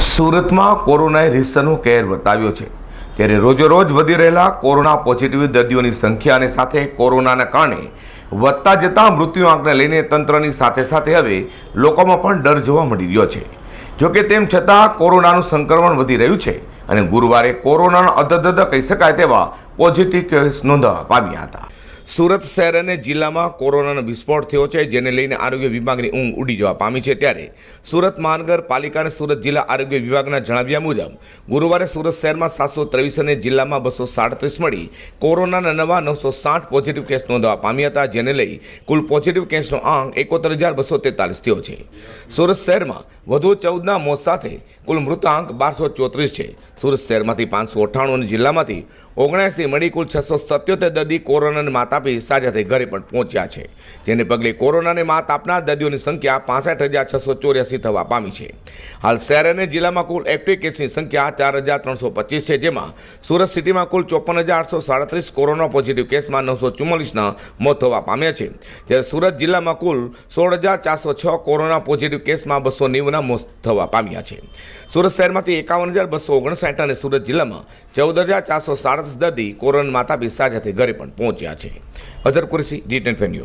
સુરતમાં કોરોનાએ રીસરનો કહેર બતાવ્યો છે ત્યારે રોજેરોજ વધી રહેલા કોરોના પોઝિટિવ દર્દીઓની સંખ્યા અને સાથે કોરોનાના કારણે વધતા જતા મૃત્યુ આંકને લઈને તંત્રની સાથે સાથે હવે લોકોમાં પણ ડર જોવા મળી રહ્યો છે। જોકે તેમ છતાં કોરોનાનું સંક્રમણ વધી રહ્યું છે અને ગુરુવારે કોરોનાના અધધધ કહી શકાય તેવા પોઝિટિવ કેસ નોંધવા પામ્યા હતા। સુરત શહેર અને જિલ્લામાં કોરોનાનો વિસ્ફોટ થયો છે, જેને લઈને આરોગ્ય વિભાગની ઊંઘ ઉડી જવા પામી છે। ત્યારે સુરત મહાનગરપાલિકા અને સુરત જિલ્લા આરોગ્ય વિભાગના જણાવ્યા મુજબ ગુરુવારે સુરત શહેરમાં 723 અને જિલ્લામાં 237 મળી કોરોનાના નવા 960 પોઝિટિવ કેસ નોંધવા પામ્યા હતા, જેને લઈ કુલ પોઝિટિવ કેસનો આંક 71,243 થયો છે। સુરત શહેરમાં વધુ 14ના મોત સાથે કુલ મૃતાંક 1234 છે। સુરત શહેરમાંથી 598 અને જિલ્લામાંથી 79 મળી કુલ 677 દર્દી કોરોનાને માત આપી સાજા થઈ ઘરે પણ પહોંચ્યા છે, જેને પગલે કોરોનાને માત આપનાર દર્દીઓની સંખ્યા 65,684 થવા પામી છે। હાલ શહેર અને જિલ્લામાં કુલ એક્ટિવ કેસની સંખ્યા 4,325 છે, જેમાં સુરત સિટીમાં કુલ 54,837 કોરોના પોઝિટિવ કેસમાં 944ના મોત થવા પામ્યા છે, જ્યારે સુરત જિલ્લામાં કુલ 16,406 કોરોના પોઝિટિવ કેસમાં 290ના મોત થવા પામ્યા છે। સુરત શહેરમાંથી 51,259 અને સુરત જિલ્લામાં 14,437 દર્દી કોરોના માત આપી સાજા થઈ ઘરે પણ પહોંચ્યા છે। Azhar Qureshi, D10 news.